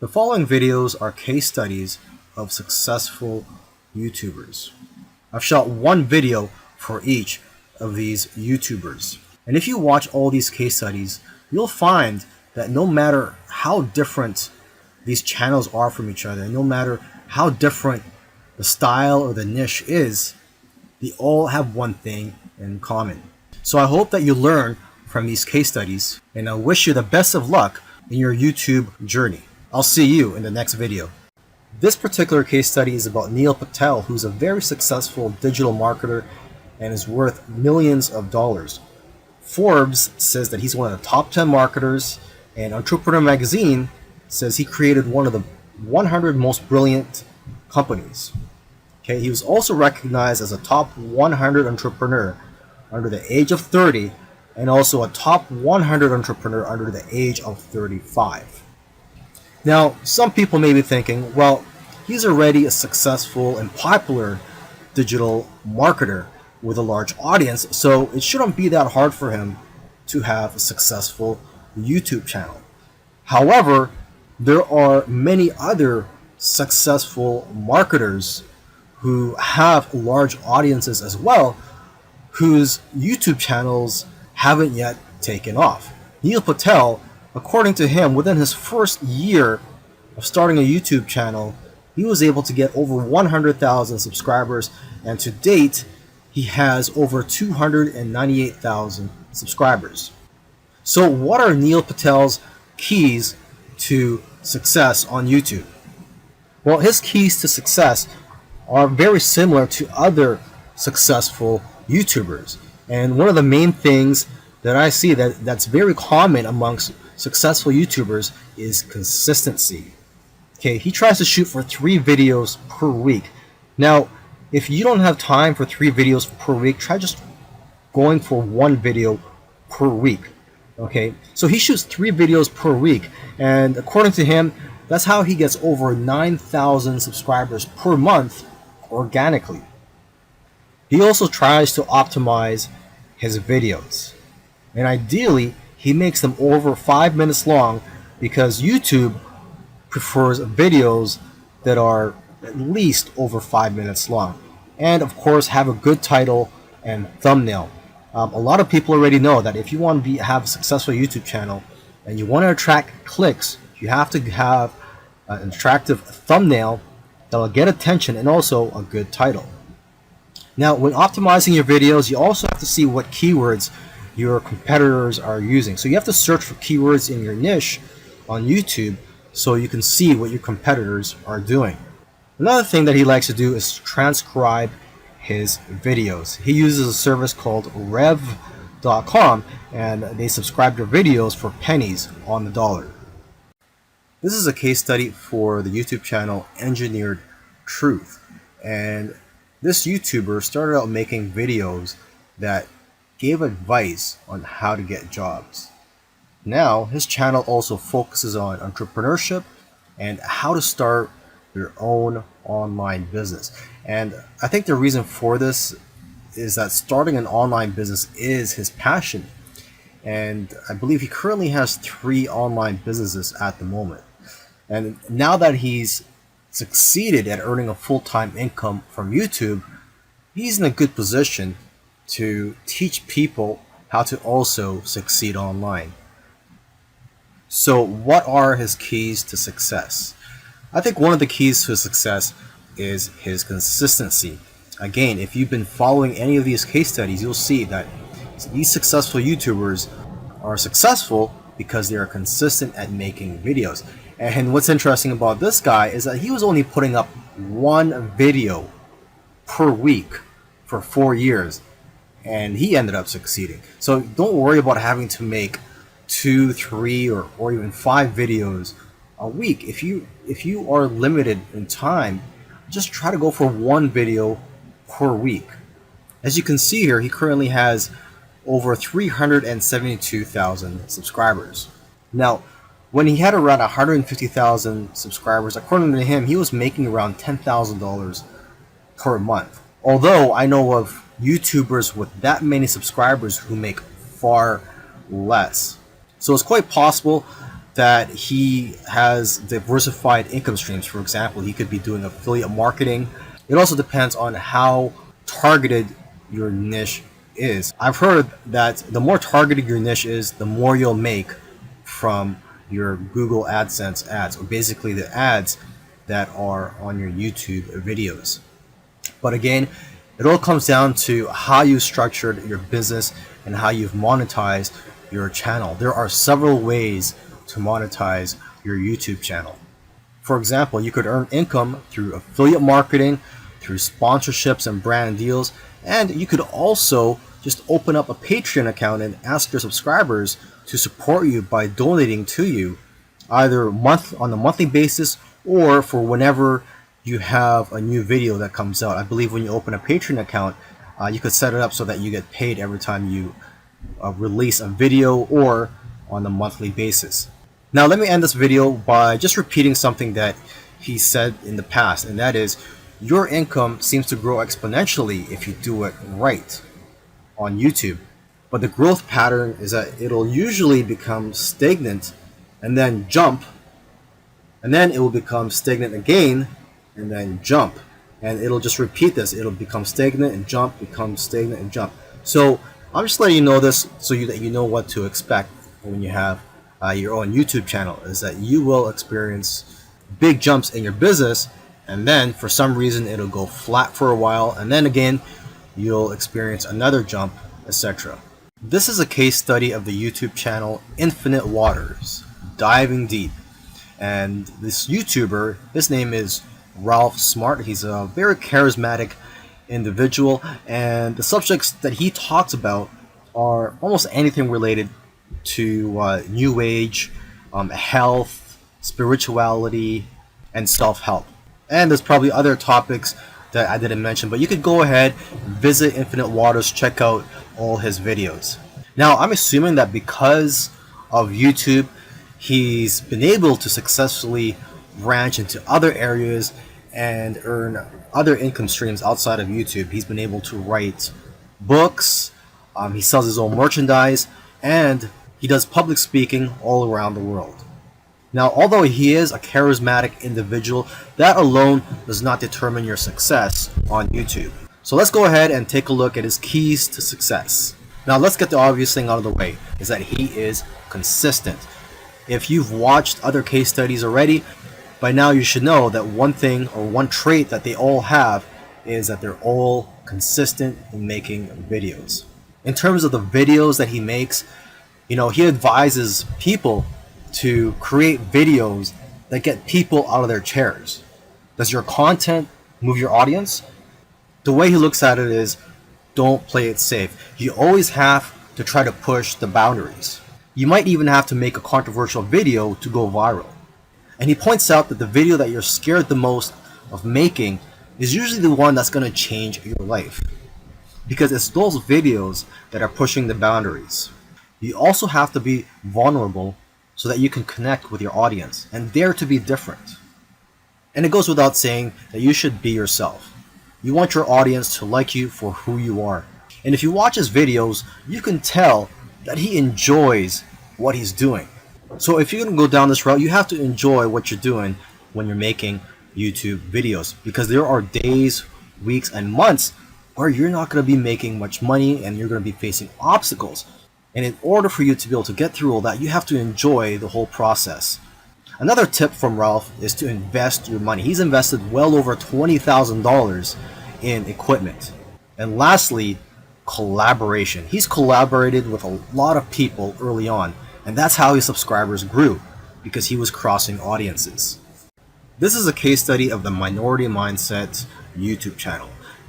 The following videos are case studies of successful YouTubers. I've shot one video for each of these YouTubers. And if you watch all these case studies, you'll find that no matter how different these channels are from each other, no matter how different the style or the niche is, they all have one thing in common. So I hope that you learn from these case studies, and I wish you the best of luck in your YouTube journey. I'll see you in the next video. This particular case study is about Neil Patel, who's a very successful digital marketer and is worth millions of dollars. Forbes says that he's one of the top 10 marketers, and Entrepreneur Magazine says he created one of the 100 most brilliant companies. Okay, he was also recognized as a top 100 entrepreneur under the age of 30 and also a top 100 entrepreneur under the age of 35. Now, some people may be thinking, well, he's already a successful and popular digital marketer with a large audience, so it shouldn't be that hard for him to have a successful YouTube channel. However, there are many other successful marketers who have large audiences as well, whose YouTube channels haven't yet taken off. Neil Patel, according to him, within his first year of starting a YouTube channel, he was able to get over 100,000 subscribers, and to date, he has over 298,000 subscribers. So what are Neil Patel's keys to success on YouTube? Well, his keys to success are very similar to other successful YouTubers. And one of the main things that I see that's very common amongst successful YouTubers is consistency. Okay, he tries to shoot for 3 videos per week. Now, if you don't have time for 3 videos per week, try just going for 1 video per week. Okay, so he shoots 3 videos per week, and according to him, that's how he gets over 9,000 subscribers per month organically. He also tries to optimize his videos, and ideally he makes them over 5 minutes long because YouTube prefers videos that are at least over 5 minutes long, and of course have a good title and thumbnail. A lot of people already know that if you want to have a successful YouTube channel and you want to attract clicks, you have to have an attractive thumbnail that will get attention and also a good title. Now, when optimizing your videos, you also have to see what keywords your competitors are using. So you have to search for keywords in your niche on YouTube so you can see what your competitors are doing. Another thing that he likes to do is transcribe his videos. He uses a service called rev.com, and they subscribe to videos for pennies on the dollar. This is a case study for the YouTube channel Engineered Truth, and this YouTuber started out making videos that gave advice on how to get jobs. Now his channel also focuses on entrepreneurship and how to start your own online business. And I think the reason for this is that starting an online business is his passion. And I believe he currently has 3 online businesses at the moment. And now that he's succeeded at earning a full-time income from YouTube, he's in a good position to teach people how to also succeed online. So what are his keys to success? I think one of the keys to success is his consistency. Again, if you've been following any of these case studies, you'll see that these successful YouTubers are successful because they are consistent at making videos. And what's interesting about this guy is that he was only putting up 1 video per week for 4 years, and he ended up succeeding. So don't worry about having to make 2, 3, or even 5 videos a week. If you are limited in time, just try to go for 1 video per week. As you can see here, he currently has over 372,000 subscribers. Now, when he had around 150,000 subscribers, according to him, he was making around $10,000 per month. Although I know of YouTubers with that many subscribers who make far less. So it's quite possible that he has diversified income streams. For example, he could be doing affiliate marketing. It also depends on how targeted your niche is. I've heard that the more targeted your niche is, the more you'll make from your Google AdSense ads, or basically the ads that are on your YouTube videos. But again, it all comes down to how you structured your business and how you've monetized your channel. There are several ways to monetize your YouTube channel. For example, you could earn income through affiliate marketing, through sponsorships and brand deals, and you could also just open up a Patreon account and ask your subscribers to support you by donating to you, either on a monthly basis or for whenever you have a new video that comes out. I believe when you open a Patreon account, you could set it up so that you get paid every time you release a video, or on a monthly basis. Now let me end this video by just repeating something that he said in the past, and that is, your income seems to grow exponentially if you do it right on YouTube. But the growth pattern is that it'll usually become stagnant and then jump, and then it will become stagnant again and then jump, and it'll just repeat this. It'll become stagnant and jump, become stagnant and jump. So I'm just letting you know this so that you know what to expect when you have your own YouTube channel, is that you will experience big jumps in your business, and then for some reason it'll go flat for a while, and then again you'll experience another jump, etc. This is a case study of the YouTube channel Infinite Waters, Diving Deep. And this YouTuber, his name is Ralph Smart. He's a very charismatic individual, and the subjects that he talks about are almost anything related to New Age, health, spirituality, and self-help. And there's probably other topics that I didn't mention, but you could go ahead, visit Infinite Waters, check out all his videos. Now, I'm assuming that because of YouTube, he's been able to successfully branch into other areas and earn other income streams outside of YouTube. He's been able to write books, he sells his own merchandise, and he does public speaking all around the world. Now, although he is a charismatic individual, that alone does not determine your success on YouTube. So let's go ahead and take a look at his keys to success. Now, let's get the obvious thing out of the way, is that he is consistent. If you've watched other case studies already, by now you should know that one thing, or one trait that they all have, is that they're all consistent in making videos. In terms of the videos that he makes, he advises people to create videos that get people out of their chairs. Does your content move your audience? The way he looks at it is, don't play it safe. You always have to try to push the boundaries. You might even have to make a controversial video to go viral. And he points out that the video that you're scared the most of making is usually the one that's going to change your life, because it's those videos that are pushing the boundaries. You also have to be vulnerable so that you can connect with your audience and dare to be different. And it goes without saying that you should be yourself. You want your audience to like you for who you are. And if you watch his videos, you can tell that he enjoys what he's doing. So if you're going to go down this route, you have to enjoy what you're doing when you're making YouTube videos, because there are days, weeks, and months where you're not going to be making much money and you're going to be facing obstacles. And in order for you to be able to get through all that, you have to enjoy the whole process. Another tip from Ralph is to invest your money. He's invested well over $20,000 in equipment. And lastly, collaboration. He's collaborated with a lot of people early on, and that's how his subscribers grew, because he was crossing audiences. This is a case study of the Minority Mindset YouTube channel.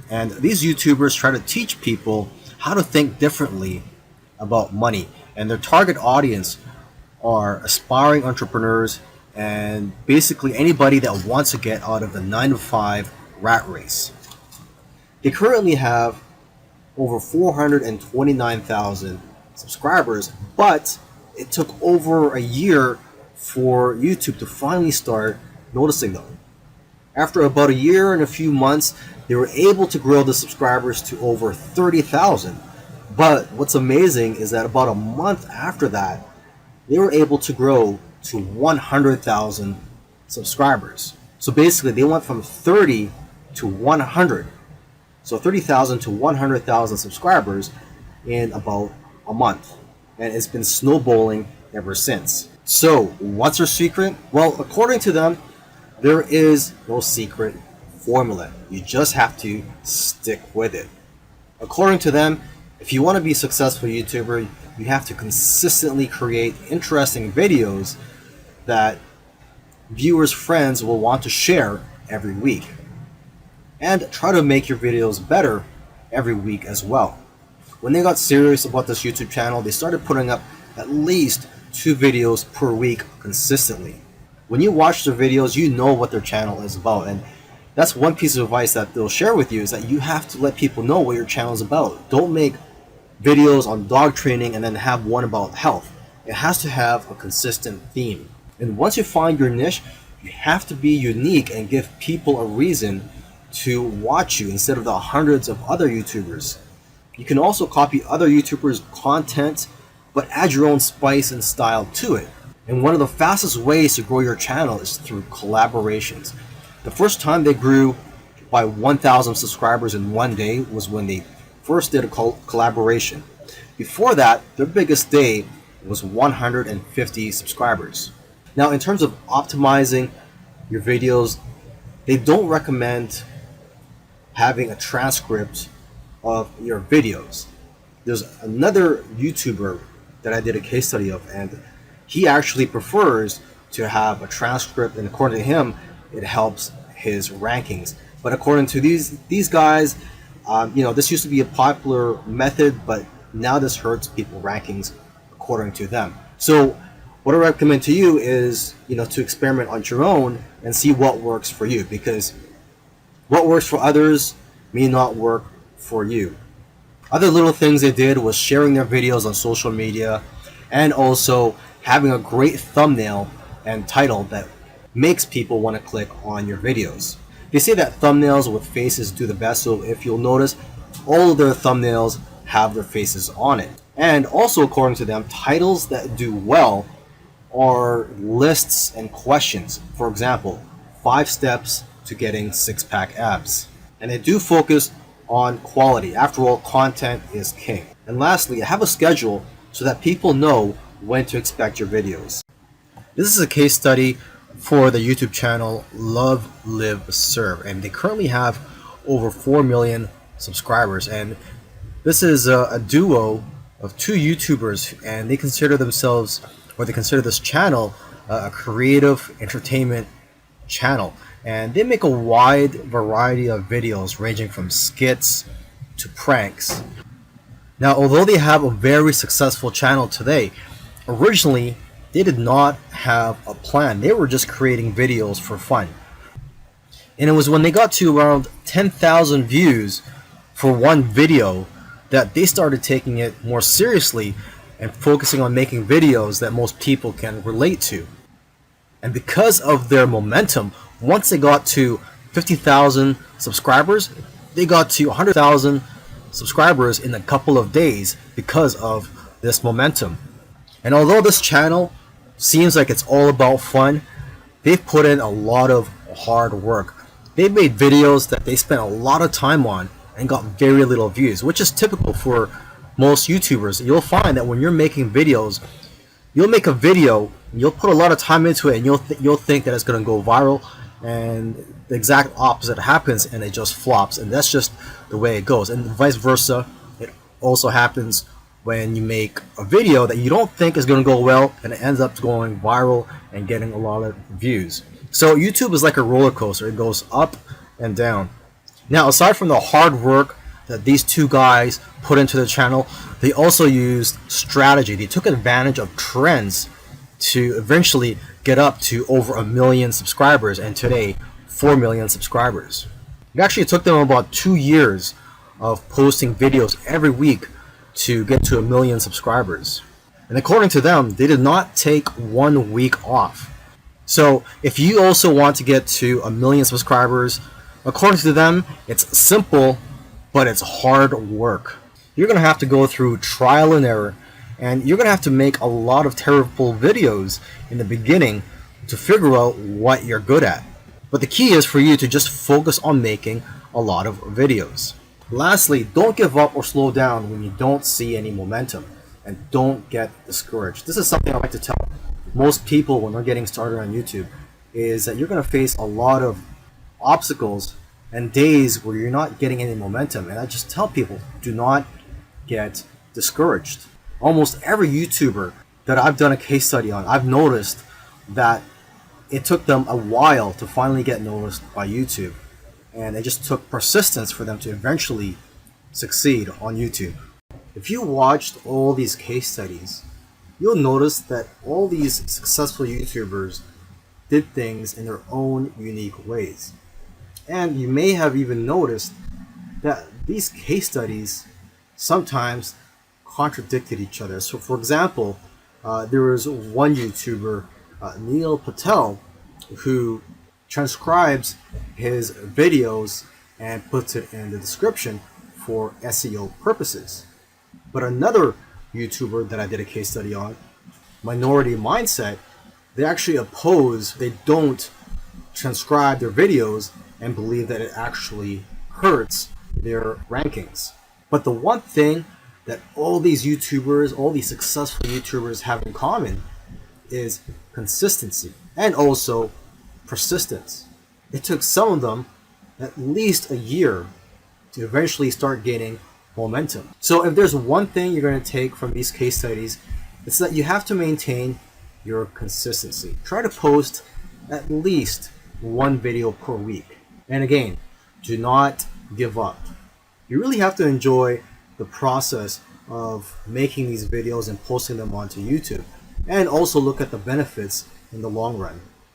And these YouTubers try to teach people how to think differently about money, and their target audience are aspiring entrepreneurs and basically anybody that wants to get out of the 9-to-5 rat race. They currently have over 429,000 subscribers, but it took over a year for YouTube to finally start noticing them. After about a year and a few months, they were able to grow the subscribers to over 30,000. But what's amazing is that about a month after that, they were able to grow to 100,000 subscribers. So basically they went from 30 to 100. So 30,000 to 100,000 subscribers in about a month. And it's been snowballing ever since. So what's their secret? Well, according to them, there is no secret formula. You just have to stick with it. According to them, if you want to be a successful YouTuber, you have to consistently create interesting videos that viewers' friends will want to share every week. And try to make your videos better every week as well. When they got serious about this YouTube channel, they started putting up at least 2 videos per week consistently. When you watch their videos, you know what their channel is about, and that's one piece of advice that they'll share with you, is that you have to let people know what your channel is about. Don't make videos on dog training and then have one about health. It has to have a consistent theme. And once you find your niche, you have to be unique and give people a reason to watch you instead of the hundreds of other YouTubers. You can also copy other YouTubers' content, but add your own spice and style to it. And one of the fastest ways to grow your channel is through collaborations. The first time they grew by 1,000 subscribers in one day was when they first did a collaboration. Before that, their biggest day was 150 subscribers. Now, in terms of optimizing your videos, they don't recommend having a transcript of your videos. There's another YouTuber that I did a case study of, and he actually prefers to have a transcript, and according to him, it helps his rankings. But according to these guys, this used to be a popular method, but now this hurts people rankings according to them. So what I recommend to you is, to experiment on your own and see what works for you, because what works for others may not work for you. Other little things they did was sharing their videos on social media, and also having a great thumbnail and title that makes people want to click on your videos. They say that thumbnails with faces do the best, so if you'll notice, all of their thumbnails have their faces on it. And also, according to them, titles that do well are lists and questions. For example, 5 steps to getting 6-pack abs. And they do focus on quality. After all, content is king. And lastly, have a schedule so that people know when to expect your videos. This is a case study for the YouTube channel Love, Live, Serve, and they currently have over 4 million subscribers. And this is a duo of 2 YouTubers, and they consider themselves, or they consider this channel, a creative entertainment channel. And they make a wide variety of videos ranging from skits to pranks. Now, although they have a very successful channel today, originally they did not have a plan. They were just creating videos for fun. And it was when they got to around 10,000 views for one video that they started taking it more seriously and focusing on making videos that most people can relate to. And because of their momentum, once they got to 50,000 subscribers, they got to 100,000 subscribers in a couple of days because of this momentum. And although this channel seems like it's all about fun, they've put in a lot of hard work. They've made videos that they spent a lot of time on and got very little views, which is typical for most YouTubers. You'll find that when you're making videos, you'll make a video, you'll put a lot of time into it, and you'll think that it's going to go viral, and the exact opposite happens, and it just flops. And that's just the way it goes. And vice versa, it also happens when you make a video that you don't think is going to go well, and it ends up going viral and getting a lot of views. So YouTube is like a roller coaster. It goes up and down. Now, aside from the hard work that these 2 guys put into the channel, they also used strategy. They took advantage of trends to eventually get up to over 1 million subscribers, and today 4 million subscribers. It actually took them about 2 years of posting videos every week to get to 1 million subscribers. And according to them, they did not take 1 week off. So if you also want to get to 1 million subscribers, according to them, it's simple, but it's hard work. You're going to have to go through trial and error And you're going to have to make a lot of terrible videos in the beginning to figure out what you're good at. But the key is for you to just focus on making a lot of videos. Lastly, don't give up or slow down when you don't see any momentum, and don't get discouraged. This is something I like to tell most people when they're getting started on YouTube, is that you're going to face a lot of obstacles and days where you're not getting any momentum. And I just tell people, do not get discouraged. Almost every YouTuber that I've done a case study on, I've noticed that it took them a while to finally get noticed by YouTube. And it just took persistence for them to eventually succeed on YouTube. If you watched all these case studies, you'll notice that all these successful YouTubers did things in their own unique ways. And you may have even noticed that these case studies sometimes contradicted each other. So for example, there was one YouTuber, Neil Patel, who transcribes his videos and puts it in the description for SEO purposes. But another YouTuber that I did a case study on, Minority Mindset, they actually oppose, they don't transcribe their videos and believe that it actually hurts their rankings. But the one thing that all these YouTubers, all these successful YouTubers have in common is consistency and also persistence. It took some of them at least a year to eventually start gaining momentum. So if there's one thing you're going to take from these case studies, it's that you have to maintain your consistency. Try to post at least one video per week. And again, do not give up. You really have to enjoy the process of making these videos and posting them onto YouTube, and also look at the benefits in the long run.